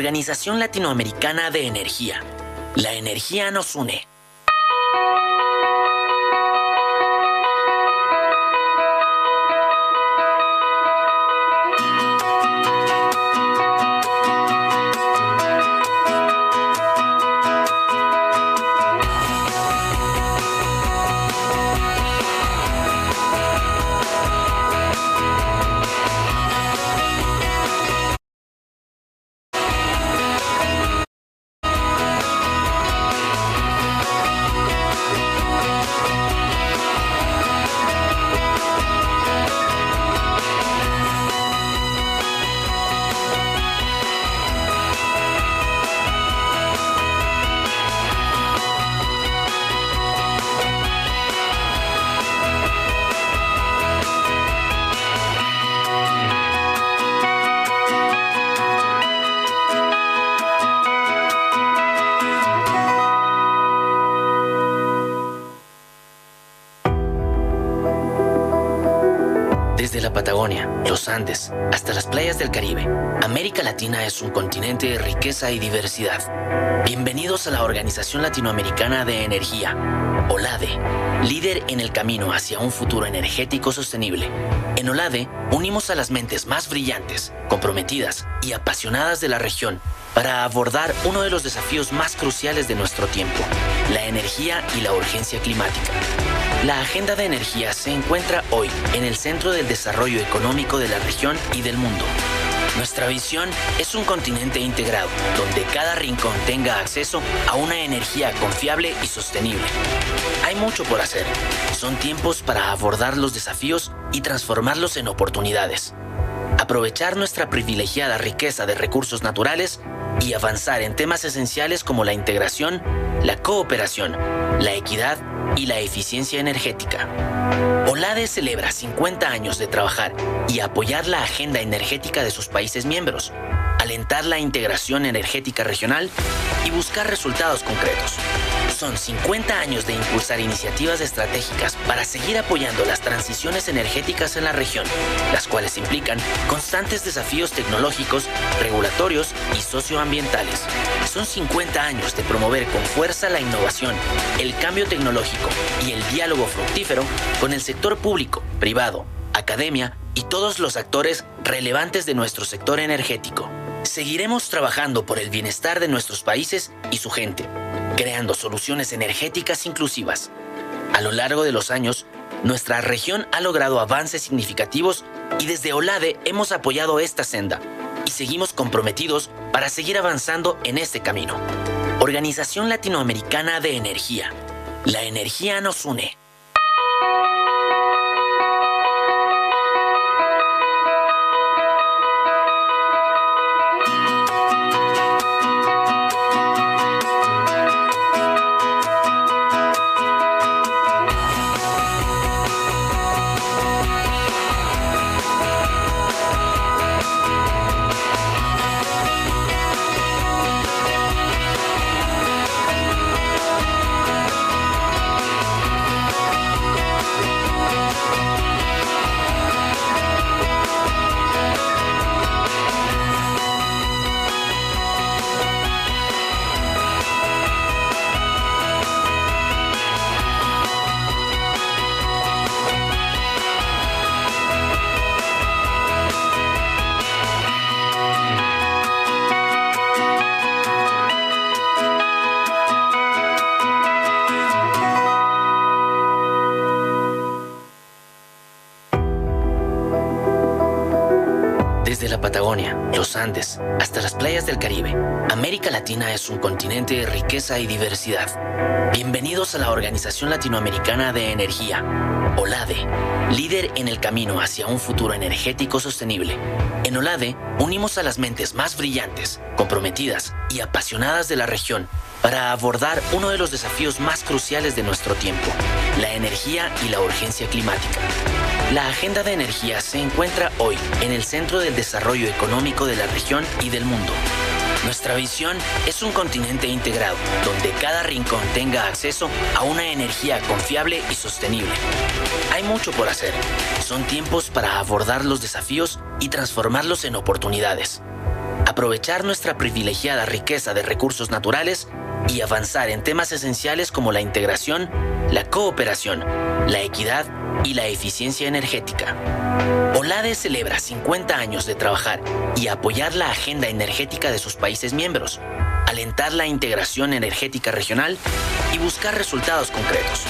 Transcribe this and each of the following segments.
Organización Latinoamericana de Energía. La energía nos une. Desde la Patagonia, los Andes, hasta las playas del Caribe, América Latina es un continente de riqueza y diversidad. Bienvenidos a la Organización Latinoamericana de Energía, OLADE, líder en el camino hacia un futuro energético sostenible. En OLADE, unimos a las mentes más brillantes, comprometidas y apasionadas de la región para abordar uno de los desafíos más cruciales de nuestro tiempo, la energía y la urgencia climática. La agenda de energía se encuentra hoy en el centro del desarrollo económico de la región y del mundo. Nuestra visión es un continente integrado, donde cada rincón tenga acceso a una energía confiable y sostenible. Hay mucho por hacer. Son tiempos para abordar los desafíos y transformarlos en oportunidades. Aprovechar nuestra privilegiada riqueza de recursos naturales y avanzar en temas esenciales como la integración, la cooperación, la equidad y la eficiencia energética. OLADE celebra 50 años de trabajar y apoyar la agenda energética de sus países miembros, alentar la integración energética regional y buscar resultados concretos. Son 50 años de impulsar iniciativas estratégicas para seguir apoyando las transiciones energéticas en la región, las cuales implican constantes desafíos tecnológicos, regulatorios y socioambientales. Son 50 años de promover con fuerza la innovación, el cambio tecnológico y el diálogo fructífero con el sector público, privado, academia y todos los actores relevantes de nuestro sector energético. Seguiremos trabajando por el bienestar de nuestros países y su gente, creando soluciones energéticas inclusivas. A lo largo de los años, nuestra región ha logrado avances significativos y desde OLADE hemos apoyado esta senda y seguimos comprometidos para seguir avanzando en este camino. Organización Latinoamericana de Energía. La energía nos une. Desde la Patagonia, los Andes, hasta las playas del Caribe, América Latina es un continente de riqueza y diversidad. Bienvenidos a la Organización Latinoamericana de Energía, OLADE, líder en el camino hacia un futuro energético sostenible. En OLADE, unimos a las mentes más brillantes, comprometidas y apasionadas de la región para abordar uno de los desafíos más cruciales de nuestro tiempo, la energía y la urgencia climática. La agenda de energía se encuentra hoy en el centro del desarrollo económico de la región y del mundo. Nuestra visión es un continente integrado, donde cada rincón tenga acceso a una energía confiable y sostenible. Hay mucho por hacer. Son tiempos para abordar los desafíos y transformarlos en oportunidades. aprovechar nuestra privilegiada riqueza de recursos naturales y avanzar en temas esenciales como la integración, la cooperación, la equidad y la eficiencia energética. OLADE celebra 50 años de trabajar y apoyar la agenda energética de sus países miembros, alentar la integración energética regional y buscar resultados concretos.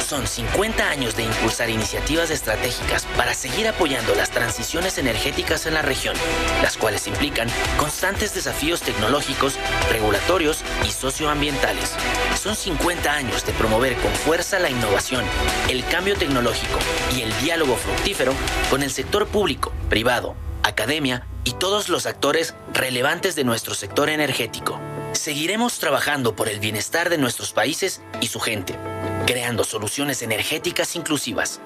Son 50 años de impulsar iniciativas estratégicas para seguir apoyando las transiciones energéticas en la región, las cuales implican constantes desafíos tecnológicos, regulatorios y socioambientales. Son 50 años de promover con fuerza la innovación, el cambio tecnológico y el diálogo fructífero con el sector público, privado, academia y todos los actores relevantes de nuestro sector energético. Seguiremos trabajando por el bienestar de nuestros países y su gente, creando soluciones energéticas inclusivas.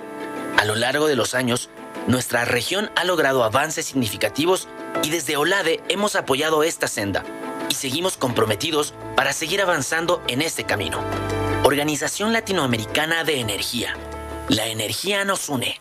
A lo largo de los años, nuestra región ha logrado avances significativos y desde OLADE hemos apoyado esta senda y seguimos comprometidos para seguir avanzando en este camino. Organización Latinoamericana de Energía. La energía nos une.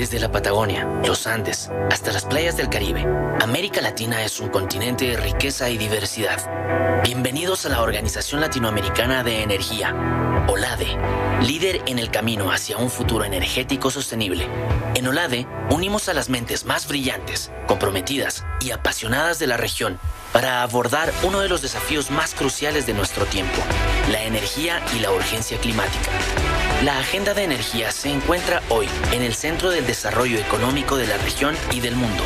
Desde la Patagonia, los Andes, hasta las playas del Caribe, América Latina es un continente de riqueza y diversidad. Bienvenidos a la Organización Latinoamericana de Energía, OLADE, líder en el camino hacia un futuro energético sostenible. En OLADE, unimos a las mentes más brillantes, comprometidas y apasionadas de la región para abordar uno de los desafíos más cruciales de nuestro tiempo, la energía y la urgencia climática. La agenda de energía se encuentra hoy en el centro del desarrollo económico de la región y del mundo.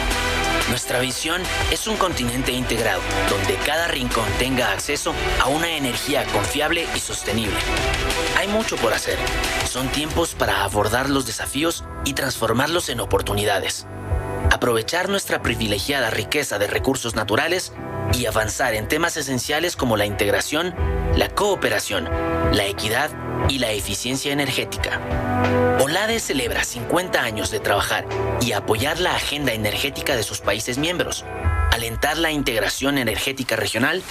Nuestra visión es un continente integrado, donde cada rincón tenga acceso a una energía confiable y sostenible. Hay mucho por hacer. Son tiempos para abordar los desafíos y transformarlos en oportunidades. Aprovechar nuestra privilegiada riqueza de recursos naturales y avanzar en temas esenciales como la integración, la cooperación, la equidad y la eficiencia energética. OLADE celebra 50 años de trabajar y apoyar la agenda energética de sus países miembros, alentar la integración energética regional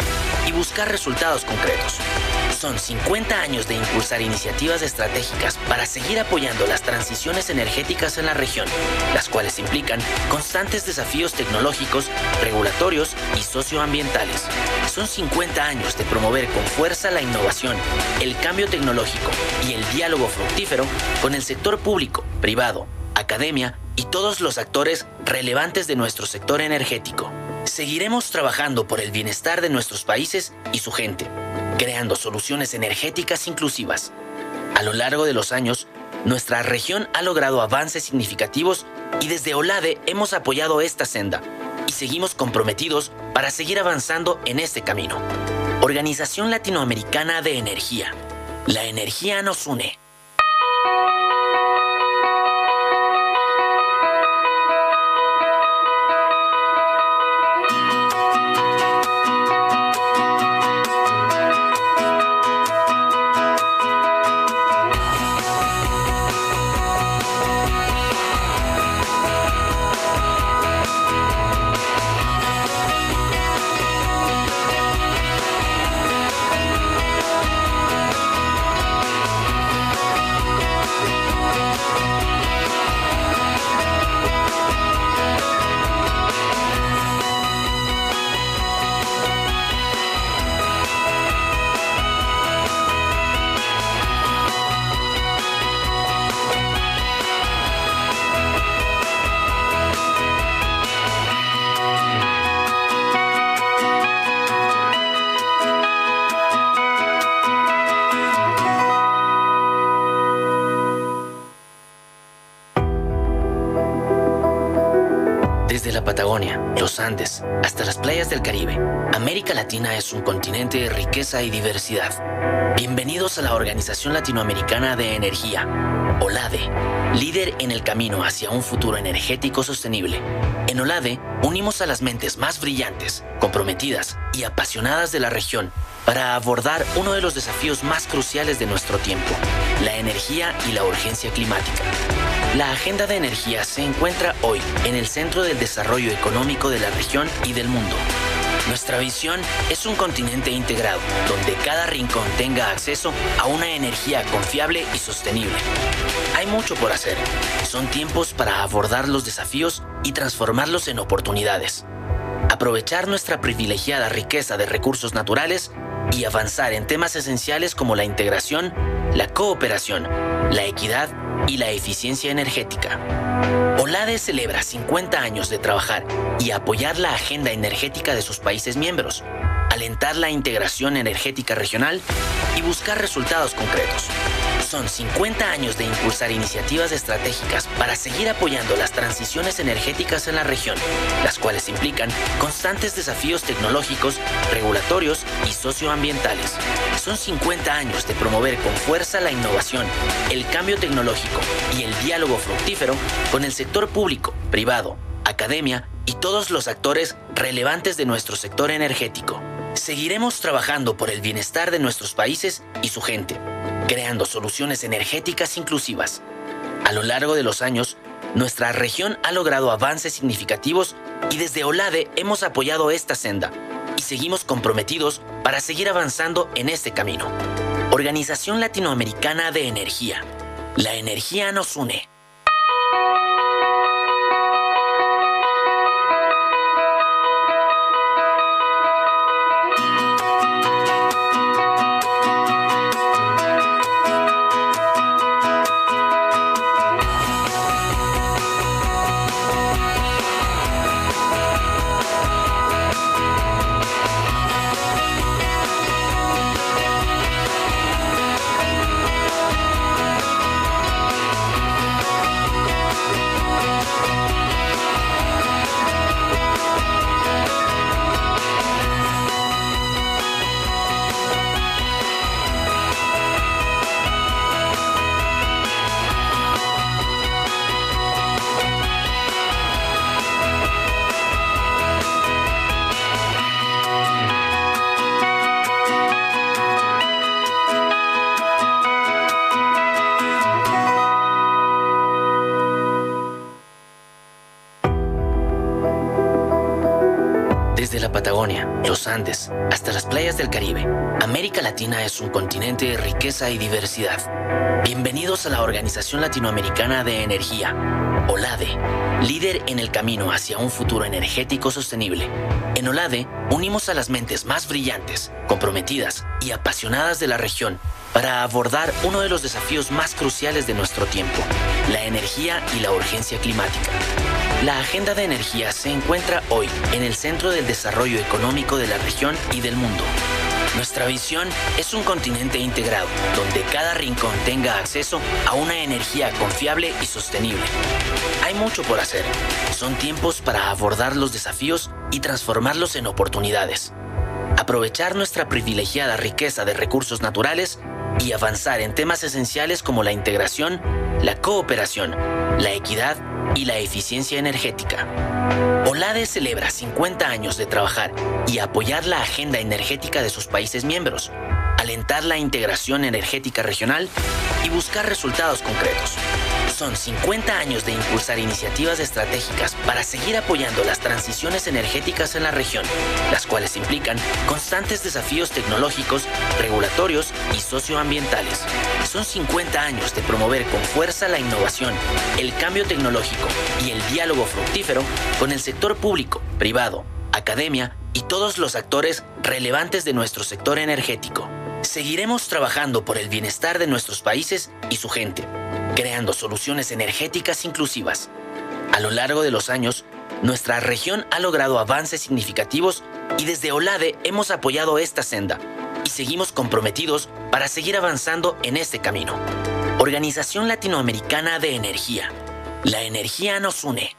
y buscar resultados concretos. Son 50 años de impulsar iniciativas estratégicas para seguir apoyando las transiciones energéticas en la región, las cuales implican constantes desafíos tecnológicos, regulatorios y socioambientales. Son 50 años de promover con fuerza la innovación, el cambio tecnológico y el diálogo fructífero con el sector público, privado, academia y todos los actores relevantes de nuestro sector energético. Seguiremos trabajando por el bienestar de nuestros países y su gente, creando soluciones energéticas inclusivas. A lo largo de los años, nuestra región ha logrado avances significativos y desde OLADE hemos apoyado esta senda y seguimos comprometidos para seguir avanzando en este camino. Organización Latinoamericana de Energía. La energía nos une. Desde la Patagonia, los Andes, hasta las playas del Caribe, América Latina es un continente de riqueza y diversidad. Bienvenidos a la Organización Latinoamericana de Energía, OLADE, líder en el camino hacia un futuro energético sostenible. En OLADE, unimos a las mentes más brillantes, comprometidas y apasionadas de la región para abordar uno de los desafíos más cruciales de nuestro tiempo, la energía y la urgencia climática. La agenda de energía se encuentra hoy en el centro del desarrollo económico de la región y del mundo. Nuestra visión es un continente integrado, donde cada rincón tenga acceso a una energía confiable y sostenible. Hay mucho por hacer. Son tiempos para abordar los desafíos y transformarlos en oportunidades. Aprovechar nuestra privilegiada riqueza de recursos naturales y avanzar en temas esenciales como la integración, la cooperación, la equidad y la eficiencia energética. OLADE celebra 50 años de trabajar y apoyar la agenda energética de sus países miembros, alentar la integración energética regional y buscar resultados concretos. Son 50 años de impulsar iniciativas estratégicas para seguir apoyando las transiciones energéticas en la región, las cuales implican constantes desafíos tecnológicos, regulatorios y socioambientales. Son 50 años de promover con fuerza la innovación, el cambio tecnológico y el diálogo fructífero con el sector público, privado, academia y todos los actores relevantes de nuestro sector energético. Seguiremos trabajando por el bienestar de nuestros países y su gente, creando soluciones energéticas inclusivas. A lo largo de los años, nuestra región ha logrado avances significativos y desde OLADE hemos apoyado esta senda y seguimos comprometidos para seguir avanzando en este camino. Organización Latinoamericana de Energía. La energía nos une. Desde la Patagonia, los Andes, hasta las playas del Caribe, América Latina es un continente de riqueza y diversidad. Bienvenidos a la Organización Latinoamericana de Energía, OLADE, líder en el camino hacia un futuro energético sostenible. En OLADE, unimos a las mentes más brillantes, comprometidas y apasionadas de la región para abordar uno de los desafíos más cruciales de nuestro tiempo, la energía y la urgencia climática. La agenda de energía se encuentra hoy en el centro del desarrollo económico de la región y del mundo. Nuestra visión es un continente integrado, donde cada rincón tenga acceso a una energía confiable y sostenible. Hay mucho por hacer. Son tiempos para abordar los desafíos y transformarlos en oportunidades. Aprovechar nuestra privilegiada riqueza de recursos naturales y avanzar en temas esenciales como la integración, la cooperación, la equidad y la eficiencia energética. OLADE celebra 50 años de trabajar y apoyar la agenda energética de sus países miembros, alentar la integración energética regional y buscar resultados concretos. Son 50 años de impulsar iniciativas estratégicas para seguir apoyando las transiciones energéticas en la región, las cuales implican constantes desafíos tecnológicos, regulatorios y socioambientales. Son 50 años de promover con fuerza la innovación, el cambio tecnológico y el diálogo fructífero con el sector público, privado, academia y todos los actores relevantes de nuestro sector energético. Seguiremos trabajando por el bienestar de nuestros países y su gente, creando soluciones energéticas inclusivas. A lo largo de los años, nuestra región ha logrado avances significativos y desde OLADE hemos apoyado esta senda y seguimos comprometidos para seguir avanzando en este camino. Organización Latinoamericana de Energía. La energía nos une.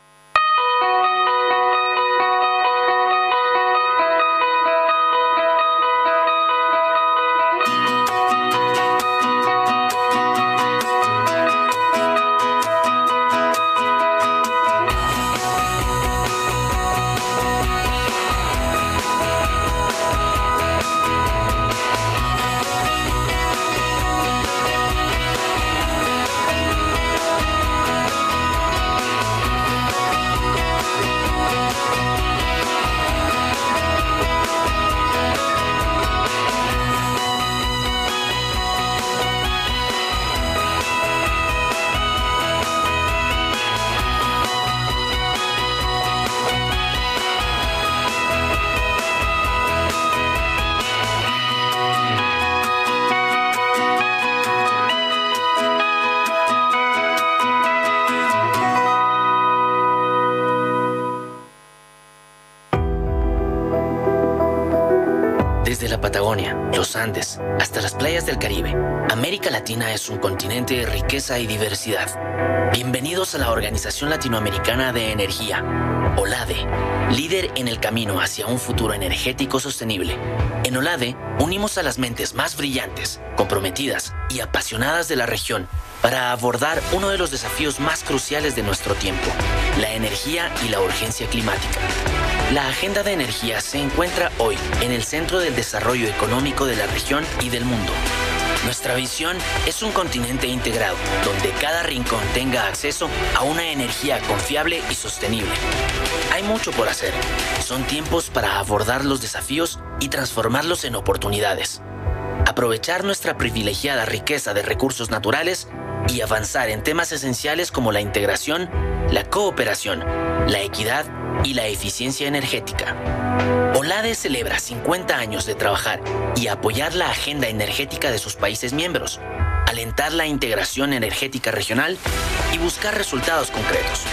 la Patagonia, los Andes, hasta las playas del Caribe, América Latina es un continente de riqueza y diversidad. Bienvenidos a la Organización Latinoamericana de Energía, OLADE, líder en el camino hacia un futuro energético sostenible. En OLADE, unimos a las mentes más brillantes, comprometidas y apasionadas de la región para abordar uno de los desafíos más cruciales de nuestro tiempo, la energía y la urgencia climática. La agenda de energía se encuentra hoy en el centro del desarrollo económico de la región y del mundo. Nuestra visión es un continente integrado, donde cada rincón tenga acceso a una energía confiable y sostenible. Hay mucho por hacer. Son tiempos para abordar los desafíos y transformarlos en oportunidades. Aprovechar nuestra privilegiada riqueza de recursos naturales y avanzar en temas esenciales como la integración, la cooperación, la equidad y la eficiencia energética. OLADE celebra 50 años de trabajar y apoyar la agenda energética de sus países miembros, alentar la integración energética regional y buscar resultados concretos.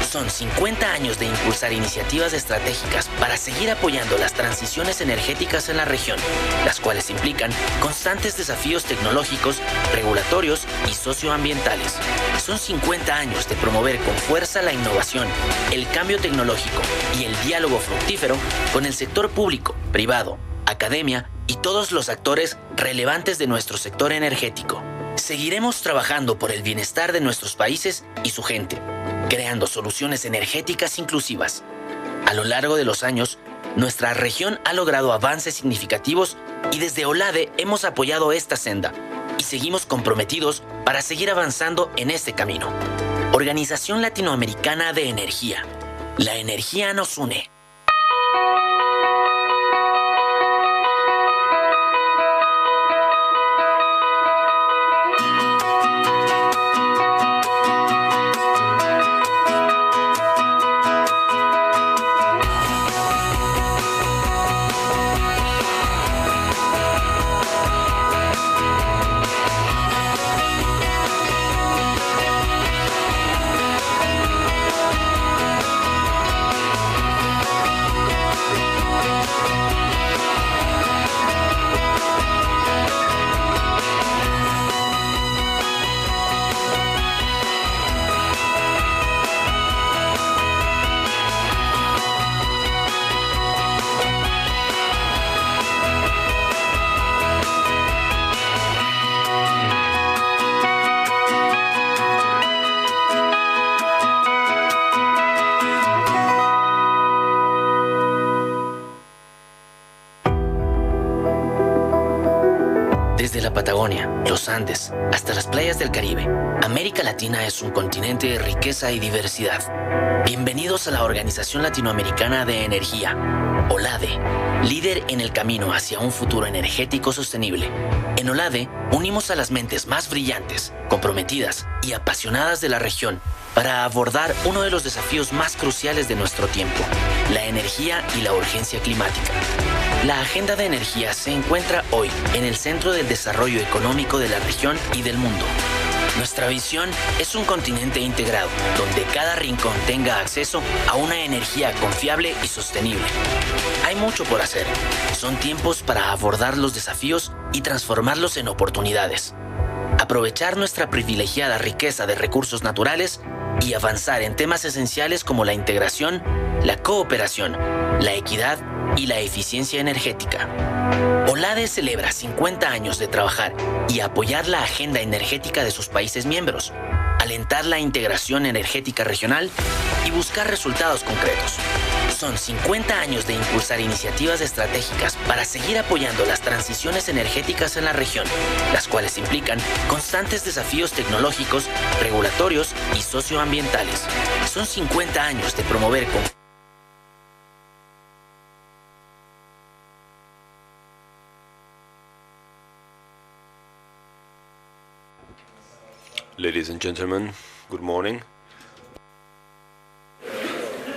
Son 50 años de impulsar iniciativas estratégicas para seguir apoyando las transiciones energéticas en la región, las cuales implican constantes desafíos tecnológicos, regulatorios y socioambientales. Son 50 años de promover con fuerza la innovación, el cambio tecnológico y el diálogo fructífero con el sector público, privado, academia y todos los actores relevantes de nuestro sector energético. Seguiremos trabajando por el bienestar de nuestros países y su gente, creando soluciones energéticas inclusivas. A lo largo de los años, nuestra región ha logrado avances significativos y desde OLADE hemos apoyado esta senda y seguimos comprometidos para seguir avanzando en este camino. Organización Latinoamericana de Energía. La energía nos une. Desde la Patagonia, los Andes, hasta las playas del Caribe, América Latina es un continente de riqueza y diversidad. Bienvenidos a la Organización Latinoamericana de Energía, OLADE, líder en el camino hacia un futuro energético sostenible. En OLADE, unimos a las mentes más brillantes, comprometidas y apasionadas de la región para abordar uno de los desafíos más cruciales de nuestro tiempo, la energía y la urgencia climática. La agenda de energía se encuentra hoy en el centro del desarrollo económico de la región y del mundo. Nuestra visión es un continente integrado, donde cada rincón tenga acceso a una energía confiable y sostenible. Hay mucho por hacer. Son tiempos para abordar los desafíos y transformarlos en oportunidades. Aprovechar nuestra privilegiada riqueza de recursos naturales y avanzar en temas esenciales como la integración, la cooperación, la equidad y la eficiencia energética. OLADE celebra 50 años de trabajar y apoyar la agenda energética de sus países miembros, alentar la integración energética regional y buscar resultados concretos. Son 50 años de impulsar iniciativas estratégicas para seguir apoyando las transiciones energéticas en la región, las cuales implican constantes desafíos tecnológicos, regulatorios y socioambientales. Son 50 años de promover con Ladies and gentlemen, good morning.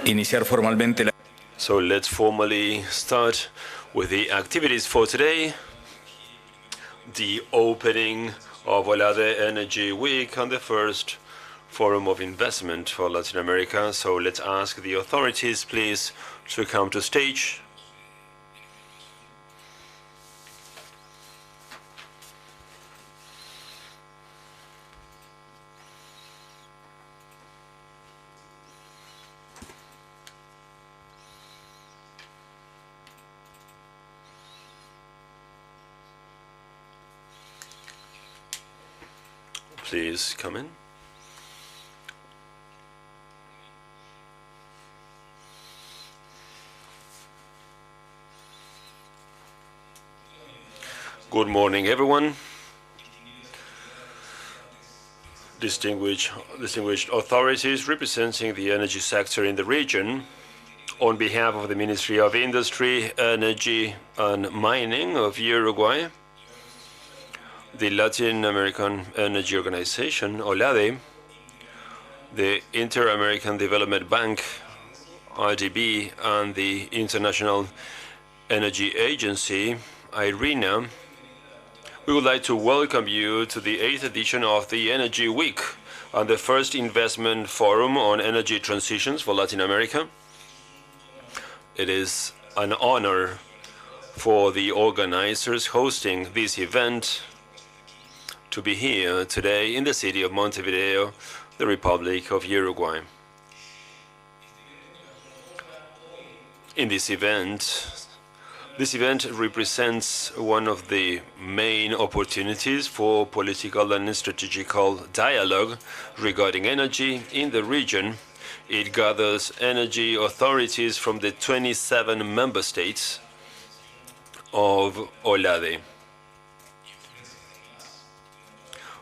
Iniciar formalmente la... So let's formally start with the activities for today. The opening of OLADE Energy Week and the first Forum of Investment for Latin America. So let's ask the authorities, please, to come to stage. please come in. Good morning, everyone. Distinguished authorities representing the energy sector in the region, on behalf of the Ministry of Industry, Energy and Mining of Uruguay, the Latin American Energy Organization, OLADE, the Inter-American Development Bank, IDB, and the International Energy Agency, IRENA, we would like to welcome you to the 8th edition of the Energy Week and the first investment forum on energy transitions for Latin America. It is an honor for the organizers hosting this event to be here today in the city of Montevideo, the Republic of Uruguay. In this event represents one of the main opportunities for political and strategical dialogue regarding energy in the region. It gathers energy authorities from the 27 member states of OLADE.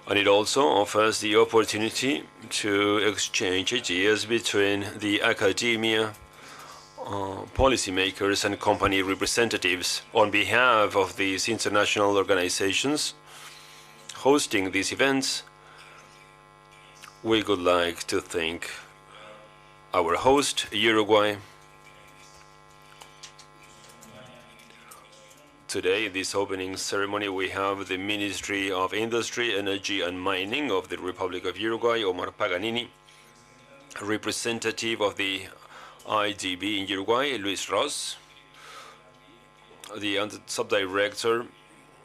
And it also offers the opportunity to exchange ideas between the academia, policymakers and company representatives. On behalf of these international organizations hosting these events, we would like to thank our host, Uruguay. Today, in this opening ceremony, we have the Ministry of Industry, Energy and Mining of the Republic of Uruguay, Omar Paganini, representative of the IDB in Uruguay, Luis Ross, the subdirector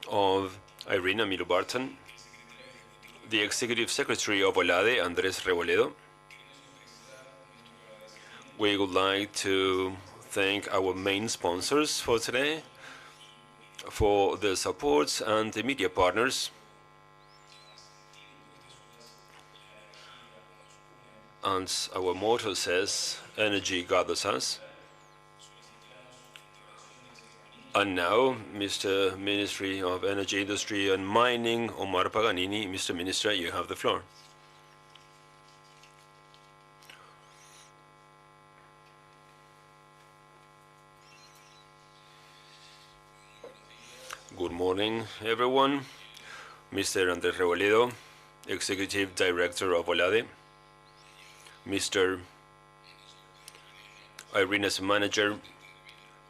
of IRENA, Milo Barton, the executive secretary of OLADE, Andrés Reboledo. We would like to thank our main sponsors for today, for the support, and the media partners. And our motto says, energy gathers us. And now, Mr. Ministry of Energy, Industry and Mining, Omar Paganini. Mr. Minister, you have the floor. Good morning, everyone. Mr. Andrés Reboledo, Executive Director of OLADE. Mr. IRENA's manager,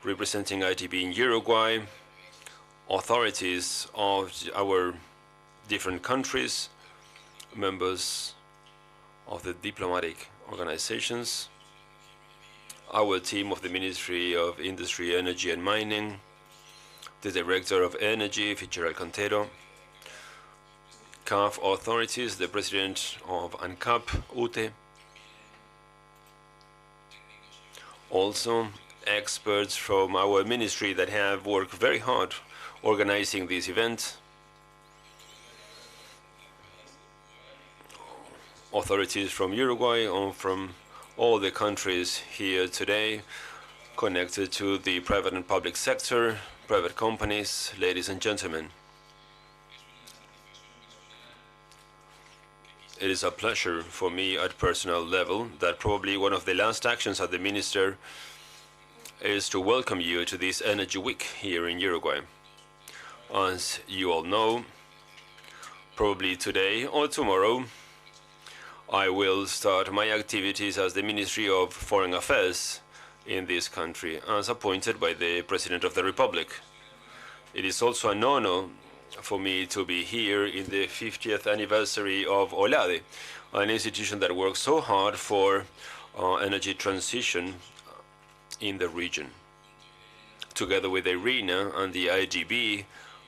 representing IDB in Uruguay, authorities of our different countries, members of the diplomatic organizations, our team of the Ministry of Industry, Energy and Mining, the Director of Energy, Fitzgerald Cantero, CAF authorities, the President of ANCAP, UTE, also experts from our ministry that have worked very hard organizing this event, authorities from Uruguay and from all the countries here today connected to the private and public sector, private companies, ladies and gentlemen. It is a pleasure for me at personal level that probably one of the last actions of the minister is to welcome you to this Energy Week here in Uruguay. As you all know, probably today or tomorrow, I will start my activities as the Ministry of Foreign Affairs in this country, as appointed by the President of the Republic. It is also an honor for me to be here in the 50th anniversary of OLADE, an institution that works so hard for energy transition in the region. Together with IRENA and the IDB,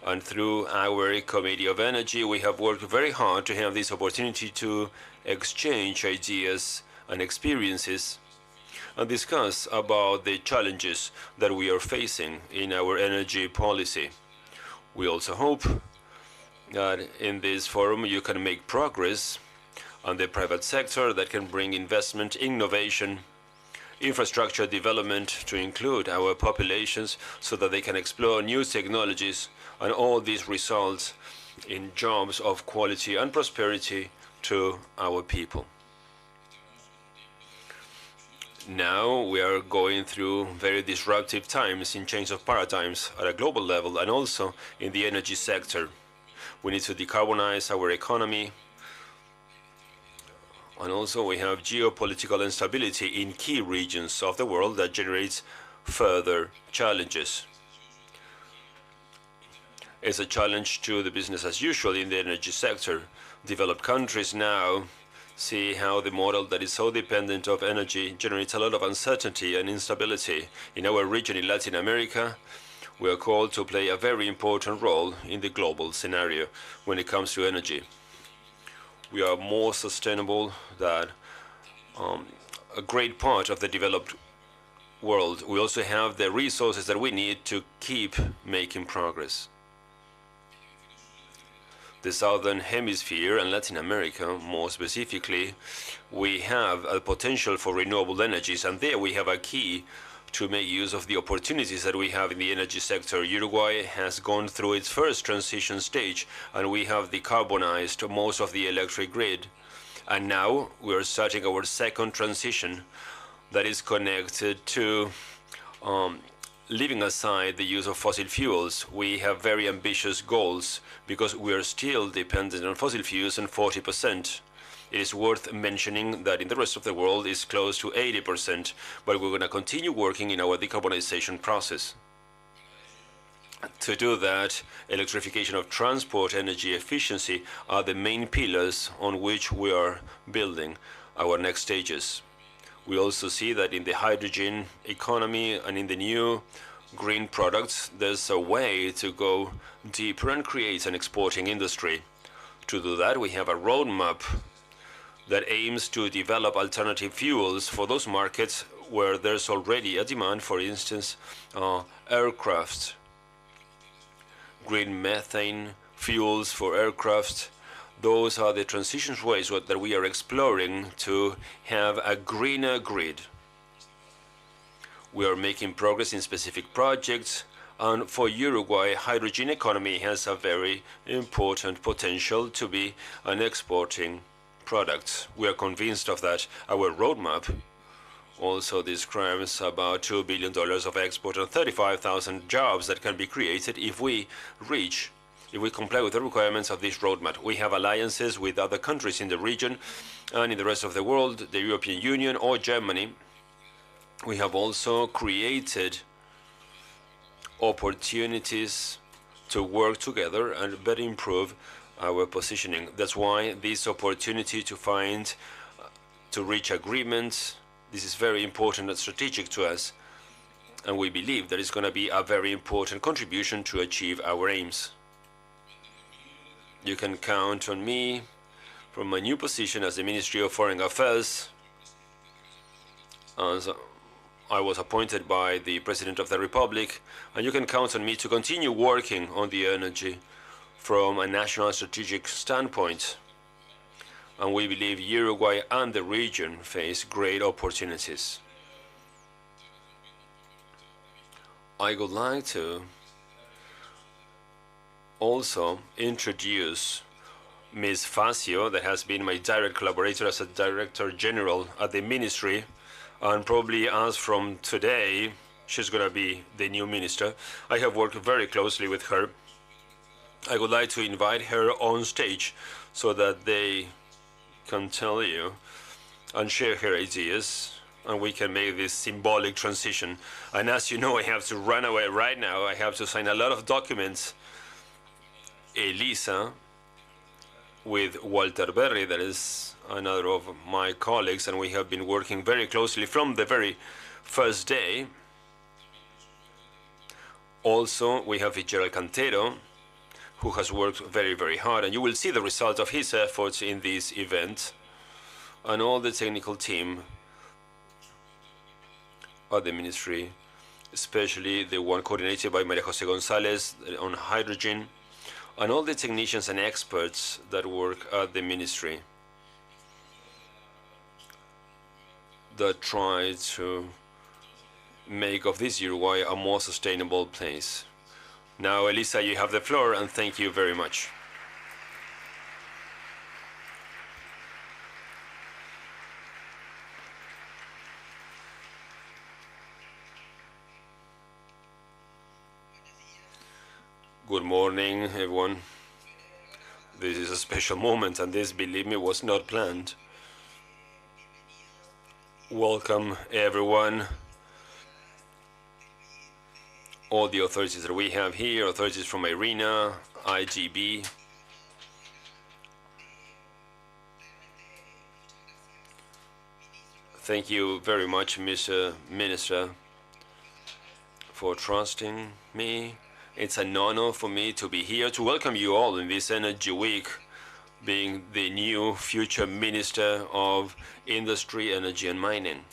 and through our Committee of Energy, we have worked very hard to have this opportunity to exchange ideas and experiences and discuss about the challenges that we are facing in our energy policy. We also hope that in this forum you can make progress on the private sector that can bring investment, innovation, infrastructure development to include our populations so that they can explore new technologies, and all these results in jobs of quality and prosperity to our people. Now we are going through very disruptive times in change of paradigms at a global level and also in the energy sector. We need to decarbonize our economy, and also we have geopolitical instability in key regions of the world that generates further challenges. It's a challenge to the business as usual in the energy sector. Developed countries now see how the model that is so dependent of energy generates a lot of uncertainty and instability. In our region in Latin America, we are called to play a very important role in the global scenario when it comes to energy. We are more sustainable than a great part of the developed world. We also have the resources that we need to keep making progress. The Southern Hemisphere and Latin America, more specifically, we have a potential for renewable energies, and there we have a key to make use of the opportunities that we have in the energy sector. Uruguay has gone through its first transition stage, and we have decarbonized most of the electric grid. And now we're starting our second transition that is connected to leaving aside the use of fossil fuels. We have very ambitious goals because we are still dependent on fossil fuels and 40%. It is worth mentioning that in the rest of the world it's close to 80%, but we're going to continue working in our decarbonization process. To do that, electrification of transport, energy efficiency are the main pillars on which we are building our next stages. We also see that in the hydrogen economy and in the new green products, there's a way to go deeper and create an exporting industry. To do that, we have a roadmap that aims to develop alternative fuels for those markets where there's already a demand, for instance, aircraft, green methane fuels for aircraft. Those are the transition ways that we are exploring to have a greener grid. We are making progress in specific projects, and for Uruguay, hydrogen economy has a very important potential to be an exporting product. We are convinced of that. Our roadmap also describes about $2 billion of export and 35,000 jobs that can be created if we comply with the requirements of this roadmap. We have alliances with other countries in the region and in the rest of the world, the European Union or Germany. We have also created opportunities to work together and better improve our positioning. That's why this opportunity to reach agreements, this is very important and strategic to us, and we believe that it's going to be a very important contribution to achieve our aims. You can count on me from my new position as the Ministry of Foreign Affairs. I was appointed by the President of the Republic, and you can count on me to continue working on the energy from a national strategic standpoint. And we believe Uruguay and the region face great opportunities. I would like to also introduce Ms. Facio, that has been my direct collaborator as a Director General at the Ministry, and probably as from today, she's going to be the new minister. I have worked very closely with her. I would like to invite her on stage so that they can tell you and share her ideas, and we can make this symbolic transition. And as you know, I have to run away right now. I have to sign a lot of documents. Elisa, with Walter Berry, that is another of my colleagues, and we have been working very closely from the very first day. Also, we have Gerald Cantero, who has worked very, very hard, and you will see the result of his efforts in this event, and all the technical team at the Ministry, especially the one coordinated by Maria Jose Gonzalez on hydrogen, and all the technicians and experts that work at the ministry that try to make of this Uruguay a more sustainable place. Now, Elisa, you have the floor, and thank you very much. Good morning, everyone. This is a special moment, and this, believe me, was not planned. Welcome, everyone. All the authorities that we have here, authorities from IRENA, IGB. Thank you very much, Mr. Minister, for trusting me. It's an honor for me to be here to welcome you all in this Energy Week, being the new future Minister of Industry, Energy and Mining.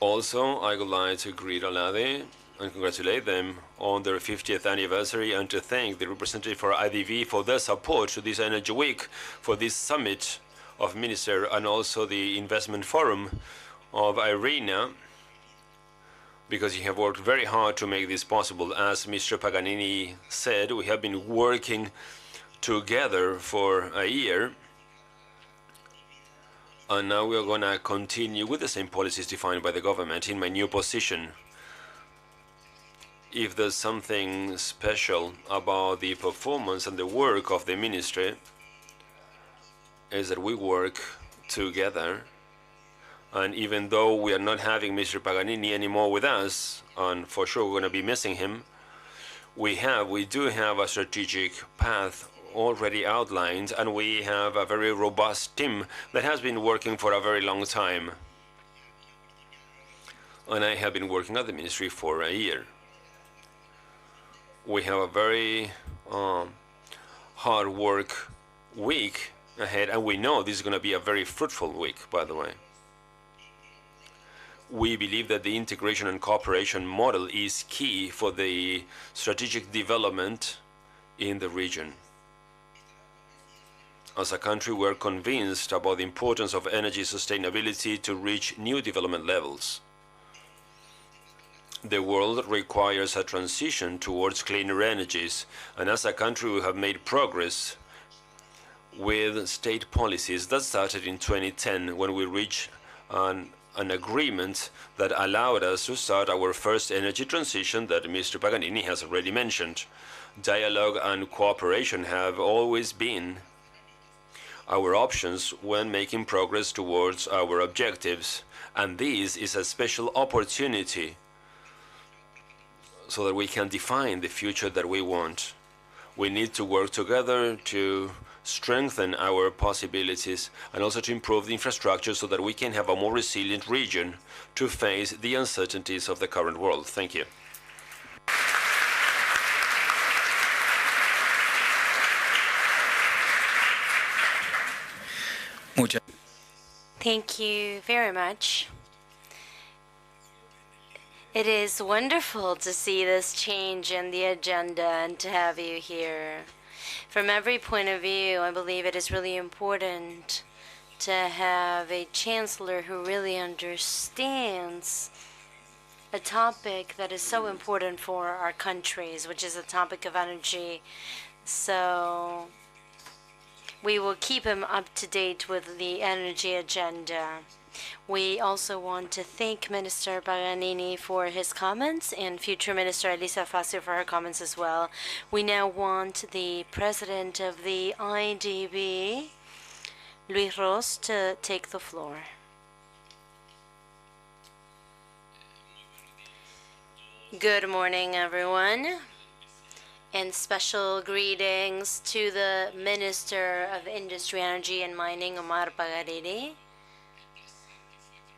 Also, I would like to greet Alade and congratulate them on their 50th anniversary and to thank the representative for IDV for their support to this Energy Week, for this summit of ministers, and also the Investment Forum of IRENA, because you have worked very hard to make this possible. As Mr. Paganini said, we have been working together for a year, and now we are going to continue with the same policies defined by the government in my new position. If there's something special about the performance and the work of the ministry, is that we work together. And even though we are not having Mr. Paganini anymore with us, and for sure we're going to be missing him, we do have a strategic path already outlined, and we have a very robust team that has been working for a very long time. And I have been working at the ministry for a year. We have a very hard work week ahead, and we know this is going to be a very fruitful week, by the way. We believe that the integration and cooperation model is key for the strategic development in the region. As a country, we're convinced about the importance of energy sustainability to reach new development levels. The world requires a transition towards cleaner energies, and as a country, we have made progress with state policies that started in 2010 when we reached an agreement that allowed us to start our first energy transition that Mr. Paganini has already mentioned. Dialogue and cooperation have always been our options when making progress towards our objectives, and this is a special opportunity so that we can define the future that we want. We need to work together to strengthen our possibilities and also to improve the infrastructure so that we can have a more resilient region to face the uncertainties of the current world. Thank you. Thank you very much. It is wonderful to see this change in the agenda and to have you here. From every point of view, I believe it is really important to have a chancellor who really understands a topic that is so important for our countries, which is the topic of energy. So we will keep him up to date with the energy agenda. We also want to thank Minister Paganini for his comments and future Minister Elisa Facio for her comments as well. We now want the President of the IDB, Luis Ros, to take the floor. Good morning, everyone, and special greetings to the Minister of Industry, Energy and Mining, Omar Paganini.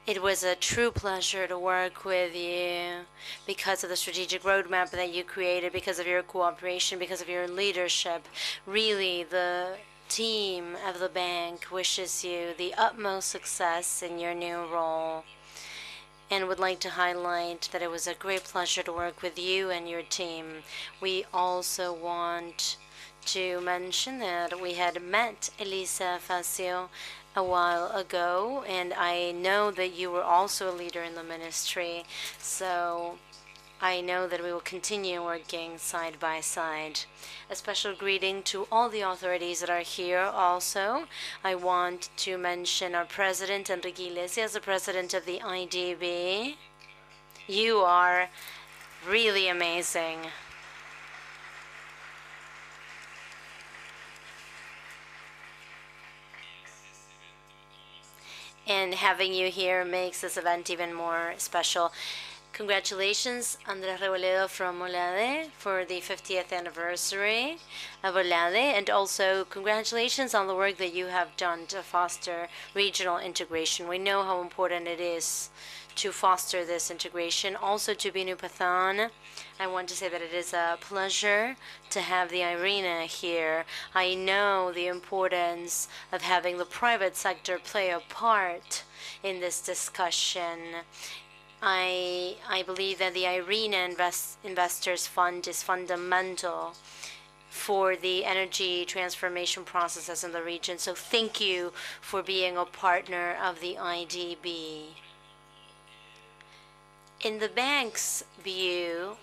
It was a true pleasure to work with you because of the strategic roadmap that you created, because of your cooperation, because of your leadership. Really, the team of the bank wishes you the utmost success in your new role. and would like to highlight that it was a great pleasure to work with you and your team. We also want to mention that we had met Elisa Facio a while ago, and I know that you were also a leader in the ministry, so I know that we will continue working side by side. A special greeting to all the authorities that are here also. I want to mention our president, Enrique Iglesias, the president of the IDB. You are really amazing. And having you here makes this event even more special. Congratulations, Andres Reboledo from Olade for the 50th anniversary of Olade, and also congratulations on the work that you have done to foster regional integration. We know how important it is to foster this integration. Also to Binu Pathan, I want to say that it is a pleasure to have the Irina here. I know the importance of having the private sector play a part in this discussion. I believe that the IRENA Investors Fund is fundamental for the energy transformation processes in the region. So thank you for being a partner of the IDB. In the bank's view,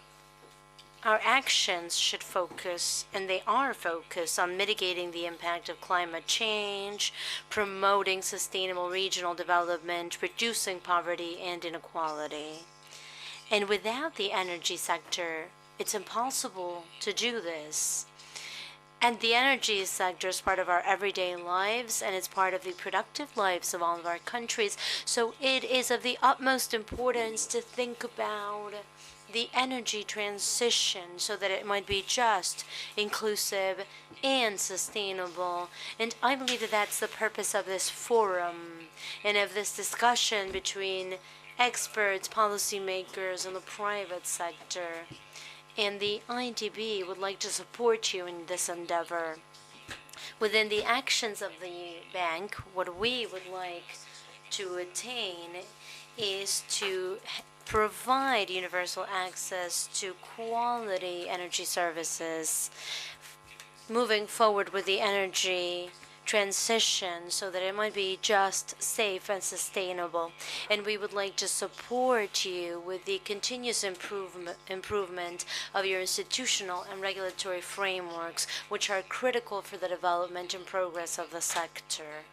our actions should focus, and they are focused, on mitigating the impact of climate change, promoting sustainable regional development, reducing poverty and inequality. And without the energy sector, it's impossible to do this. And the energy sector is part of our everyday lives, and it's part of the productive lives of all of our countries. So it is of the utmost importance to think about the energy transition so that it might be just, inclusive, and sustainable. And I believe that that's the purpose of this forum and of this discussion between experts, policymakers, and the private sector. And the IDB would like to support you in this endeavor. Within the actions of the bank, what we would like to attain is to provide universal access to quality energy services, moving forward with the energy transition so that it might be just, safe, and sustainable. And we would like to support you with the continuous improvement of your institutional and regulatory frameworks, which are critical for the development and progress of the sector.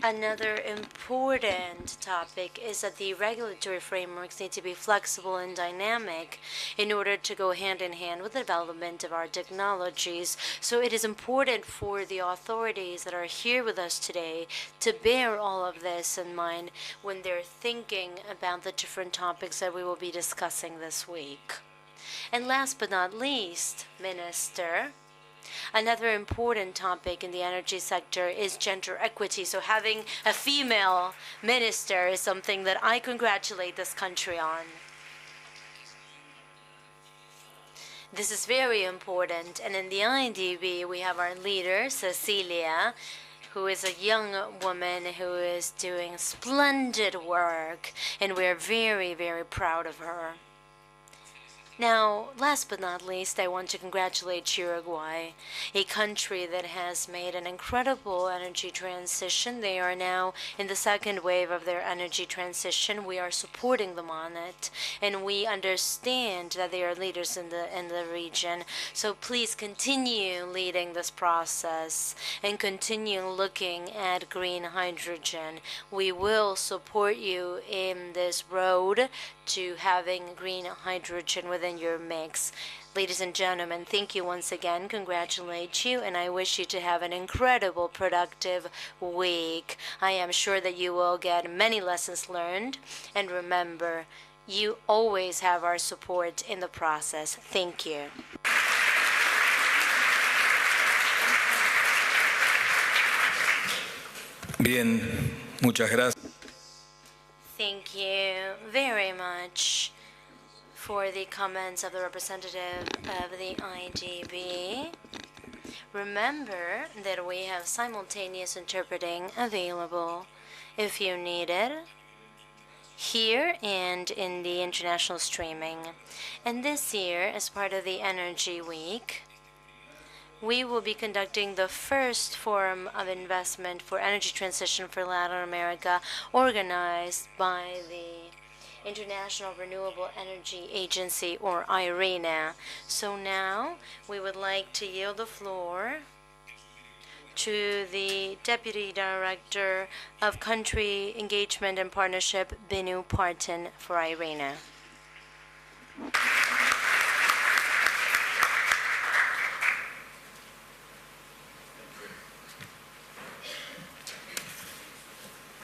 Another important topic is that the regulatory frameworks need to be flexible and dynamic in order to go hand in hand with the development of our technologies. So it is important for the authorities that are here with us today to bear all of this in mind when they're thinking about the different topics that we will be discussing this week. And last but not least, Minister, another important topic in the energy sector is gender equity. So having a female minister is something that I congratulate this country on. This is very important. And in the INDB, we have our leader, Cecilia, who is a young woman who is doing splendid work. And we're very, very proud of her. Now, last but not least, I want to congratulate Uruguay, a country that has made an incredible energy transition. They are now in the second wave of their energy transition. We are supporting them on it, and we understand that they are leaders in the region. So please continue leading this process and continue looking at green hydrogen. We will support you in this road to having green hydrogen within your mix. Ladies and gentlemen, thank you once again, congratulate you, and I wish you to have an incredible, productive week. I am sure that you will get many lessons learned, and remember, you always have our support in the process. Thank you. Bien, muchas gracias. Thank you very much for the comments of the representative of the IDB. Remember that we have simultaneous interpreting available if you need it. here and in the international streaming. And this year, as part of the Energy Week, we will be conducting the first forum of investment for energy transition for Latin America, organized by the International Renewable Energy Agency, or IRENA. So now we would like to yield the floor to the Deputy Director of Country Engagement and Partnership, Binu Parton, for IRENA.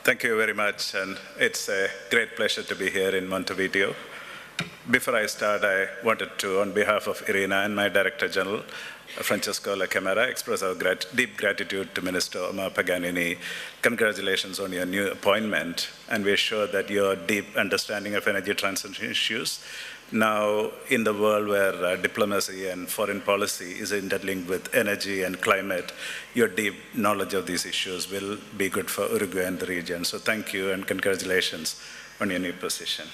Thank you very much, and it's a great pleasure to be here in Montevideo. Before I start, I wanted to, on behalf of IRENA and my Director General, Francesco La Camera, express our deep gratitude to Minister Omar Paganini. Congratulations on your new appointment, and we're sure that your deep understanding of energy transition issues, now in the world where diplomacy and foreign policy is interlinked with energy and climate, your deep knowledge of these issues will be good for Uruguay and the region. So thank you and congratulations on your new position.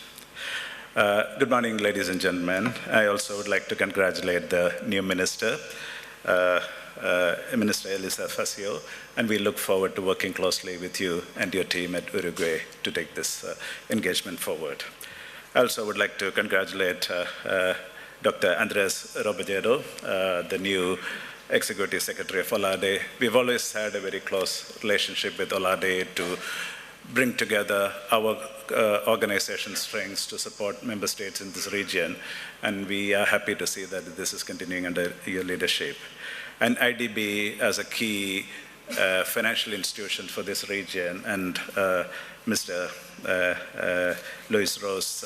Good morning, ladies and gentlemen. I also would like to congratulate the new minister, Minister Elisa Facio, and we look forward to working closely with you and your team at Uruguay to take this engagement forward. I also would like to congratulate Dr. Andres Robledo, the new Executive Secretary of OLADE. We've always had a very close relationship with OLADE to bring together our organization's strengths to support member states in this region, and we are happy to see that this is continuing under your leadership. And IDB as a key financial institution for this region, and Mr. Luis Rose,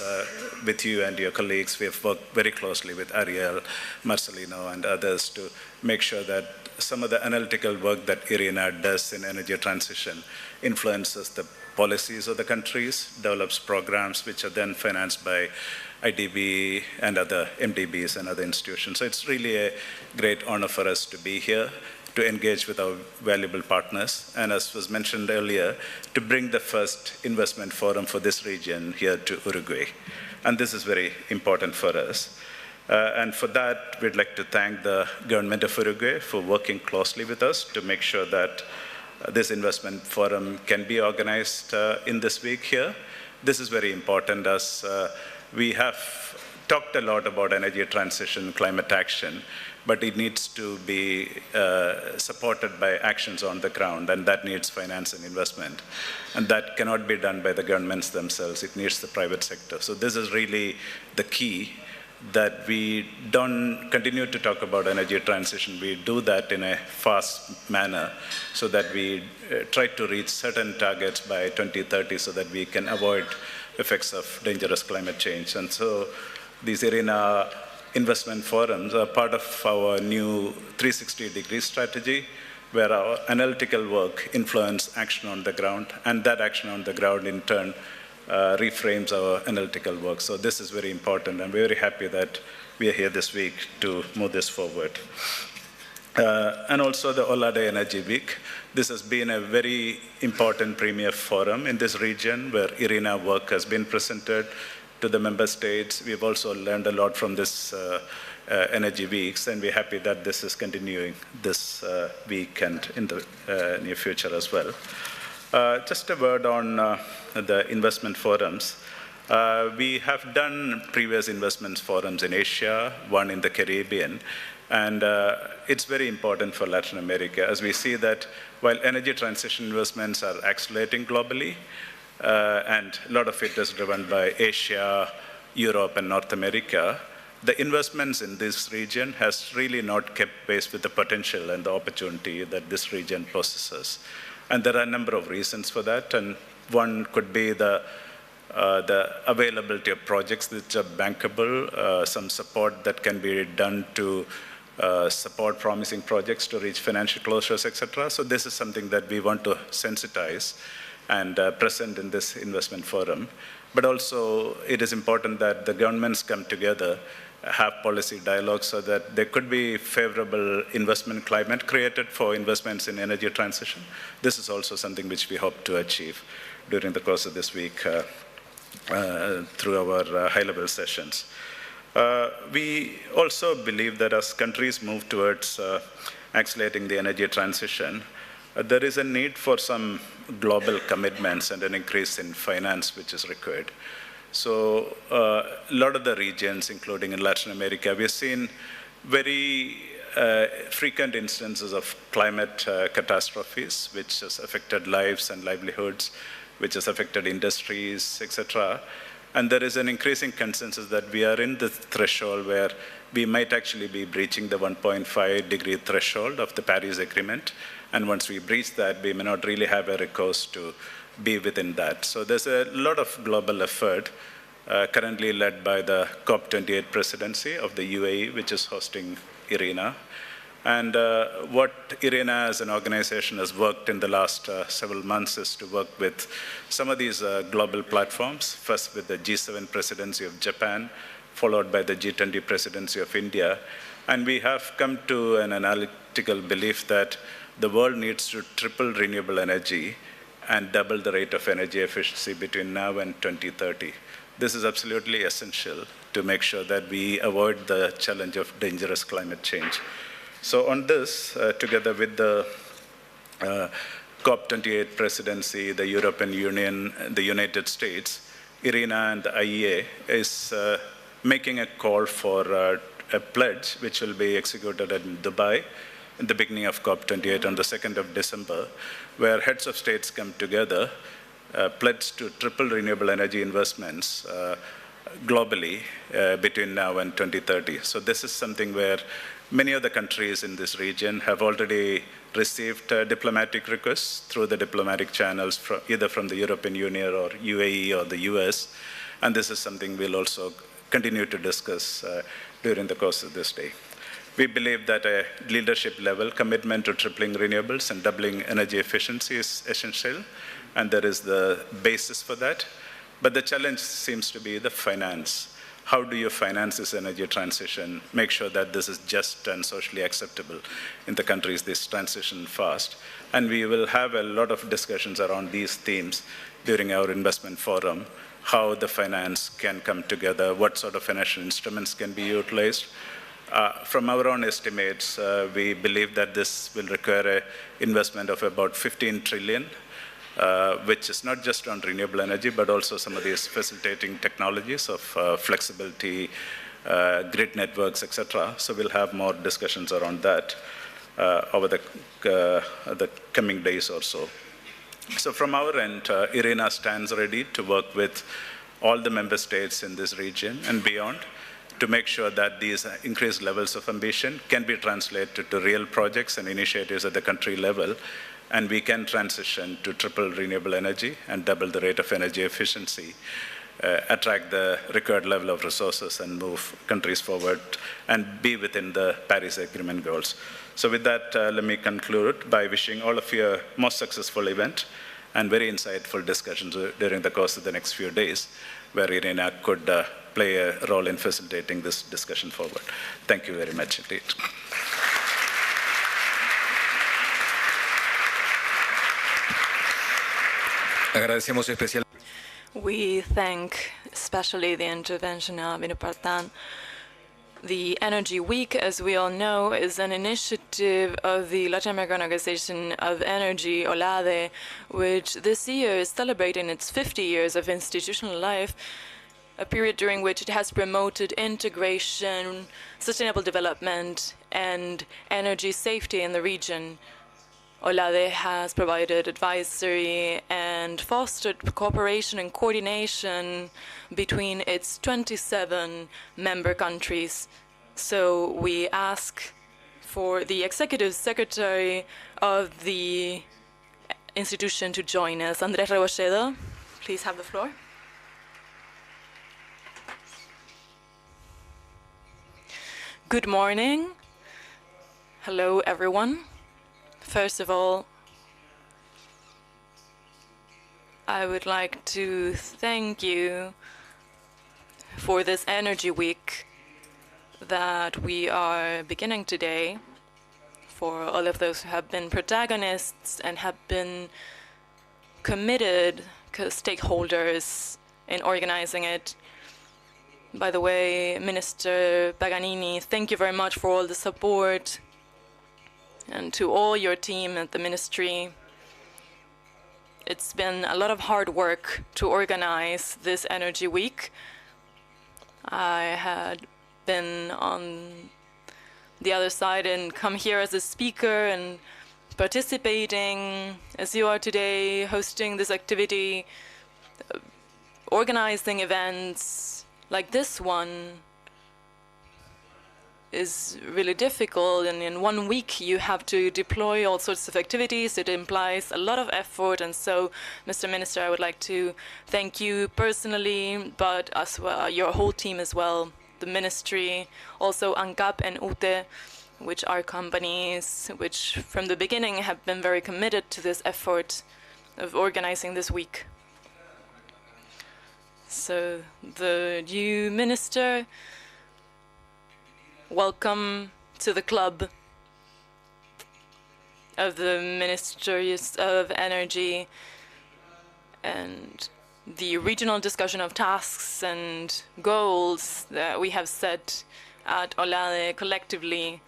with you and your colleagues, we have worked very closely with Ariel, Marcelino, and others to make sure that some of the analytical work that IRENA does in energy transition influences the policies of the countries, develops programs which are then financed by IDB and other MDBs and other institutions. So it's really a great honor for us to be here, to engage with our valuable partners, and as was mentioned earlier, to bring the first investment forum for this region here to Uruguay. And this is very important for us. And for that, we'd like to thank the government of Uruguay for working closely with us to make sure that this investment forum can be organized in this week here. This is very important as we have talked a lot about energy transition, climate action, but it needs to be supported by actions on the ground, and that needs finance and investment. And that cannot be done by the governments themselves. It needs the private sector. So this is really the key, that we don't continue to talk about energy transition. We do that in a fast manner so that we try to reach certain targets by 2030 so that we can avoid effects of dangerous climate change. And so these IRENA investment forums are part of our new 360-degree strategy, where our analytical work influences action on the ground, and that action on the ground in turn reframes our analytical work. So this is very important. I'm very happy that we are here this week to move this forward. And also the OLADE Energy Week. This has been a very important premier forum in this region where IRENA work has been presented to the member states. We've also learned a lot from this Energy Weeks, and we're happy that this is continuing this week and in the near future as well. Just a word on the investment forums. We have done previous investment forums in Asia, one in the Caribbean, and it's very important for Latin America, as we see that while energy transition investments are accelerating globally, and a lot of it is driven by Asia, Europe, and North America, the investments in this region has really not kept pace with the potential and the opportunity that this region possesses. And there are a number of reasons for that, and one could be the availability of projects which are bankable, some support that can be done to support promising projects to reach financial closures, etc. So this is something that we want to sensitize and present in this investment forum. But also, it is important that the governments come together, have policy dialogue so that there could be favorable investment climate created for investments in energy transition. This is also something which we hope to achieve during the course of this week through our high-level sessions. We also believe that as countries move towards accelerating the energy transition, there is a need for some global commitments and an increase in finance which is required. So a lot of the regions, including in Latin America, we've seen very frequent instances of climate catastrophes, which has affected lives and livelihoods, which has affected industries, etc. And there is an increasing consensus that we are in the threshold where we might actually be breaching the 1.5 degree threshold of the Paris Agreement. And once we breach that, we may not really have a recourse to be within that. So there's a lot of global effort currently led by the COP28 presidency of the UAE, which is hosting IRENA. And what IRENA as an organization has worked in the last several months is to work with some of these global platforms, first with the G7 presidency of Japan, followed by the G20 presidency of India. And we have come to an analytical belief that the world needs to triple renewable energy and double the rate of energy efficiency between now and 2030. This is absolutely essential to make sure that we avoid the challenge of dangerous climate change. So on this, together with the COP28 presidency, the European Union, the United States, IRENA and the IEA is making a call for a pledge which will be executed in Dubai in the beginning of COP28 on the 2nd of December, where heads of states come together, pledge to triple renewable energy investments globally between now and 2030. So this is something where many of the countries in this region have already received diplomatic requests through the diplomatic channels, either from the European Union or UAE or the US. And this is something we'll also continue to discuss during the course of this day. We believe that a leadership level commitment to tripling renewables and doubling energy efficiency is essential, and there is the basis for that. But the challenge seems to be the finance. How do you finance this energy transition, make sure that this is just and socially acceptable in the countries this transition fast? And we will have a lot of discussions around these themes during our investment forum, how the finance can come together, what sort of financial instruments can be utilized. From our own estimates, we believe that this will require an investment of about 15 trillion, which is not just on renewable energy, but also some of these facilitating technologies of flexibility, grid networks, etc. So we'll have more discussions around that over the coming days or so. So from our end, IRENA stands ready to work with all the member states in this region and beyond to make sure that these increased levels of ambition can be translated to real projects and initiatives at the country level, and we can transition to triple renewable energy and double the rate of energy efficiency, attract the required level of resources and move countries forward and be within the Paris Agreement goals. So with that, let me conclude by wishing all of you a most successful event and very insightful discussions during the course of the next few days, where IRENA could play a role in facilitating this discussion forward. Thank you very much indeed. We thank especially the intervention of Vinupartan. The Energy Week, as we all know, is an initiative of the Latin American Organization of Energy, OLADE, which this year is celebrating its 50 years of institutional life, a period during which it has promoted integration, sustainable development, and energy safety in the region. OLADE has provided advisory and fostered cooperation and coordination between its 27 member countries. So we ask for the executive secretary of the institution to join us. Andrés Rebolledo, please have the floor. Good morning. Hello, everyone. First of all, I would like to thank you for this Energy Week that we are beginning today, for all of those who have been protagonists and have been committed stakeholders in organizing it. By the way, Minister Paganini, thank you very much for all the support, and to all your team at the ministry. It's been a lot of hard work to organize this Energy Week. I had been on the other side and come here as a speaker and participating, as you are today, hosting this activity, organizing events like this one is really difficult, and in 1 week you have to deploy all sorts of activities. It implies a lot of effort, and so, Mr. Minister, I would like to thank you personally, but as well your whole team as well, the ministry, also ANCAP and UTE, which are companies which from the beginning have been very committed to this effort of organizing this week. So the new minister, welcome to the club of the Ministries of Energy and the regional discussion of tasks and goals that we have set at OLADE collectively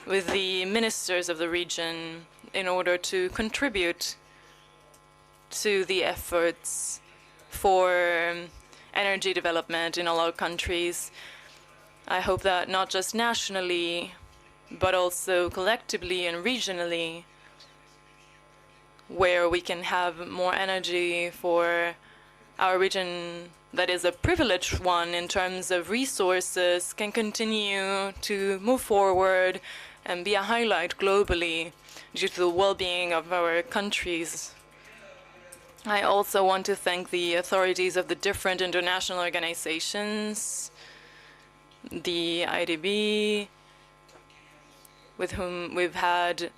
with the ministers of the region in order to contribute to the efforts for energy development in all our countries. I hope that not just nationally, but also collectively and regionally, where we can have more energy for our region that is a privileged one in terms of resources, can continue to move forward and be a highlight globally due to the well-being of our countries. I also want to thank the authorities of the different international organizations, the IDB, with whom we've had,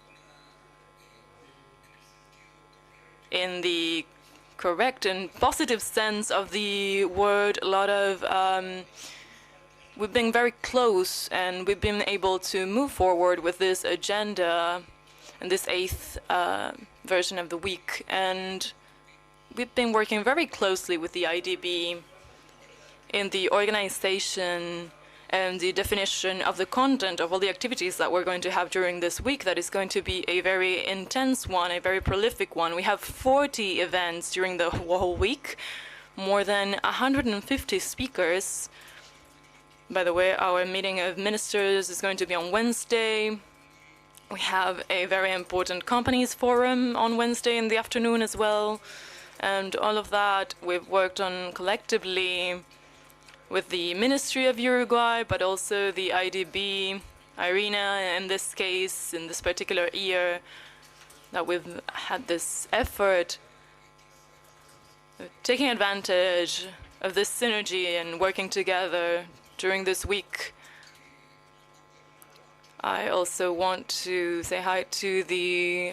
in the correct and positive sense of the word, a lot of, we've been very close, and we've been able to move forward with this agenda and this 8th version of the week. And we've been working very closely with the IDB in the organization and the definition of the content of all the activities that we're going to have during this week. That is going to be a very intense one, a very prolific one. We have 40 events during the whole week, more than 150 speakers. By the way, our meeting of ministers is going to be on Wednesday. We have a very important companies forum on Wednesday in the afternoon as well. And all of that we've worked on collectively with the Ministry of Uruguay, but also the IDB, IRENA, in this case, in this particular year, that we've had this effort of taking advantage of this synergy and working together during this week. I also want to say hi to the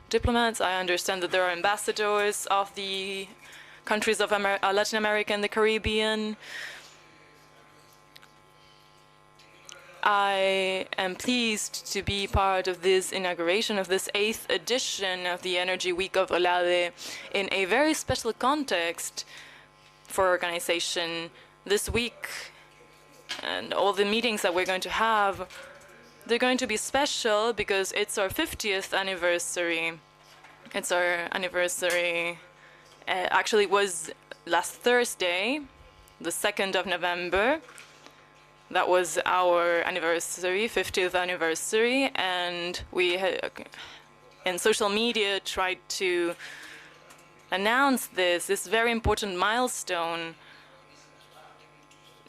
diplomats. I understand that there are ambassadors of the countries of Latin America and the Caribbean. I am pleased to be part of this inauguration of this 8th edition of the Energy Week of OLADE in a very special context for organization. This week and all the meetings that we're going to have, they're going to be special because it's our 50th anniversary. It's our anniversary, actually it was last Thursday, the 2nd of November. That was our anniversary, 50th anniversary, and we in social media tried to announce this very important milestone.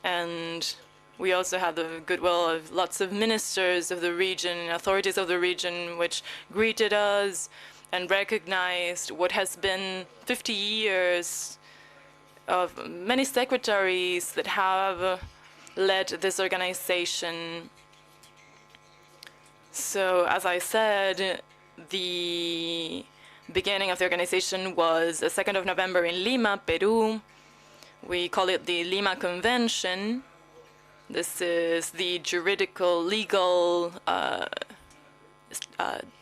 And we also had the goodwill of lots of ministers of the region, authorities of the region, which greeted us and recognized what has been 50 years of many secretaries that have led this organization. So, as I said, the beginning of the organization was the 2nd of November in Lima, Peru. We call it the Lima Convention. This is the juridical, legal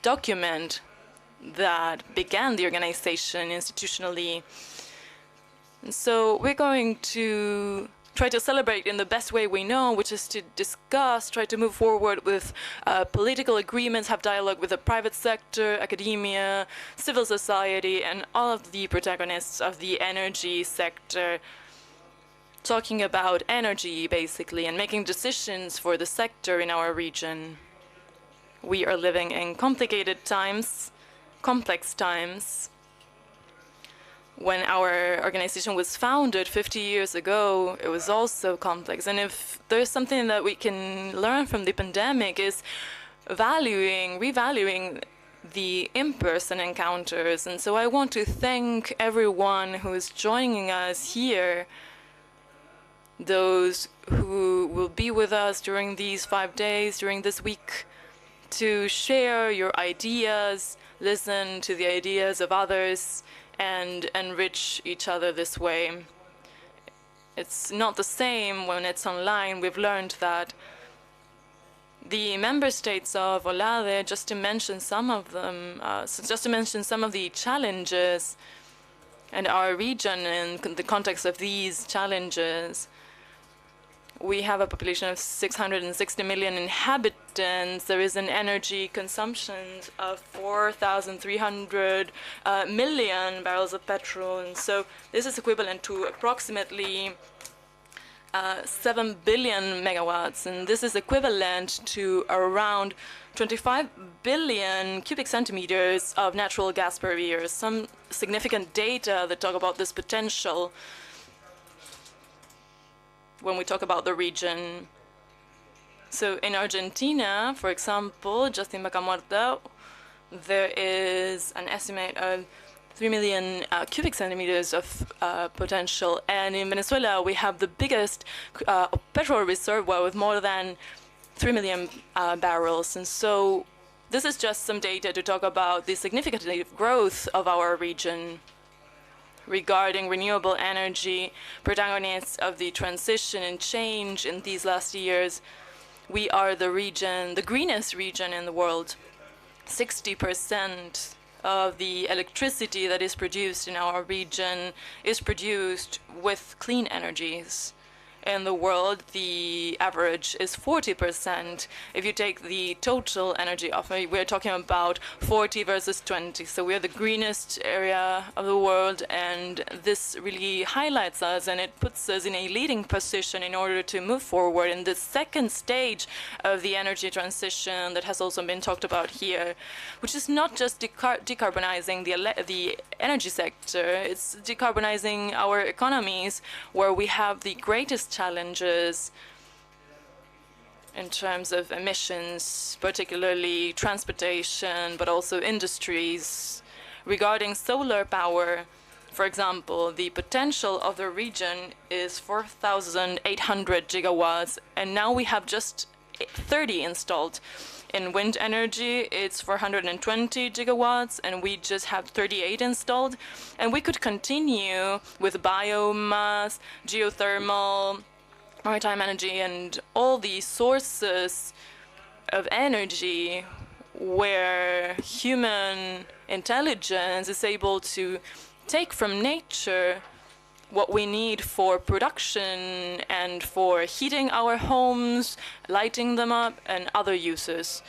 document that began the organization institutionally. And so we're going to try to celebrate in the best way we know, which is to discuss, try to move forward with political agreements, have dialogue with the private sector, academia, civil society, and all of the protagonists of the energy sector, talking about energy, basically, and making decisions for the sector in our region. We are living in complicated times, complex times. When our organization was founded 50 years ago, it was also complex. And if there's something that we can learn from the pandemic is revaluing the in-person encounters. And so I want to thank everyone who is joining us here, those who will be with us during these 5 days, during this week, to share your ideas, listen to the ideas of others, and enrich each other this way. It's not the same when it's online. We've learned that the member states of OLADE, just to mention some of them, just to mention some of the challenges and our region in the context of these challenges, we have a population of 660 million inhabitants. There is an energy consumption of 4,300 million barrels of petrol. And so this is equivalent to approximately 7 billion megawatts. And this is equivalent to around 25 billion cubic centimeters of natural gas per year. Some significant data that talk about this potential when we talk about the region. So in Argentina, for example, just in Vaca Muerta, there is an estimate of 3 million cubic centimeters of potential. And in Venezuela, we have the biggest petrol reservoir with more than 3 million barrels. And so this is just some data to talk about the significant growth of our region. Regarding renewable energy, protagonists of the transition and change in these last years, we are the region, the greenest region in the world. 60% of the electricity that is produced in our region is produced with clean energies. In the world, the average is 40%. If you take the total energy offer, we're talking about 40 versus 20. So we're the greenest area of the world, and this really highlights us, and it puts us in a leading position in order to move forward in the second stage of the energy transition that has also been talked about here, which is not just decarbonizing the energy sector, it's decarbonizing our economies, where we have the greatest challenges in terms of emissions, particularly transportation, but also industries. Regarding solar power, for example, the potential of the region is 4,800 gigawatts, and now we have just 30 installed. In wind energy, it's 420 gigawatts, and we just have 38 installed. And we could continue with biomass, geothermal, maritime energy, and all these sources of energy where human intelligence is able to take from nature what we need for production and for heating our homes, lighting them up, and other uses.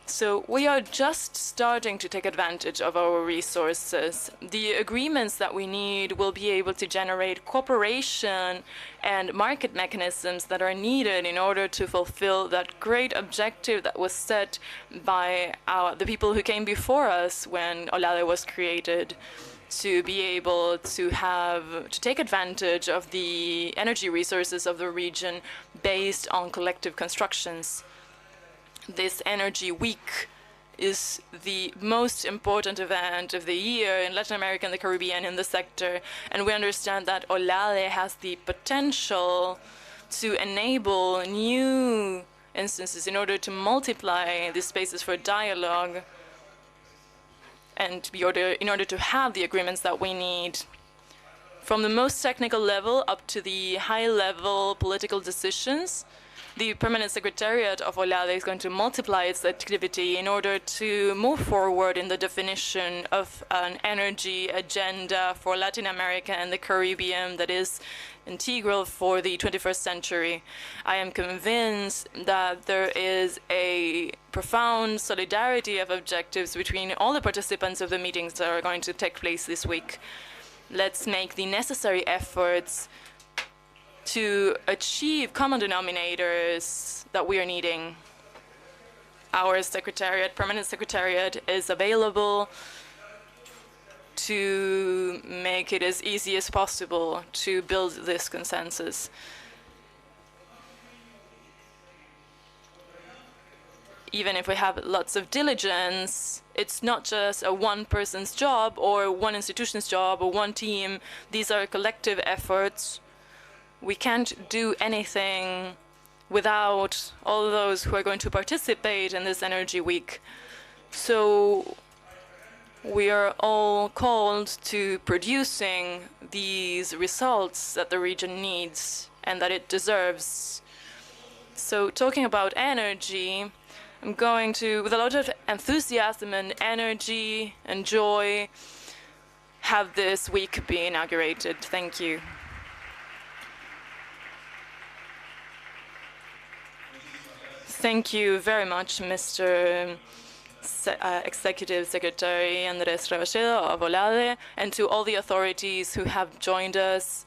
So we are just starting to take advantage of our resources. The agreements that we need will be able to generate cooperation and market mechanisms that are needed in order to fulfill that great objective that was set by the people who came before us when OLADE was created, to be able to take advantage of the energy resources of the region based on collective constructions. This Energy Week is the most important event of the year in Latin America and the Caribbean in the sector, and we understand that OLADE has the potential to enable new instances in order to multiply the spaces for dialogue and in order to have the agreements that we need. From the most technical level up to the high-level political decisions, The Permanent Secretariat of OLADE is going to multiply its activity in order to move forward in the definition of an energy agenda for Latin America and the Caribbean that is integral for the 21st century. I am convinced that there is a profound solidarity of objectives between all the participants of the meetings that are going to take place this week. Let's make the necessary efforts to achieve common denominators that we are needing. Our secretariat, permanent secretariat, is available to make it as easy as possible to build this consensus. Even if we have lots of diligence, it's not just a one person's job or one institution's job or one team. These are collective efforts. We can't do anything without all those who are going to participate in this Energy Week. So we are all called to producing these results that the region needs and that it deserves. So talking about energy, I'm going to, with a lot of enthusiasm and energy and joy, have this week be inaugurated. Thank you. Thank you very much, Mr. Executive Secretary Andrés Rebolledo of OLADE, and to all the authorities who have joined us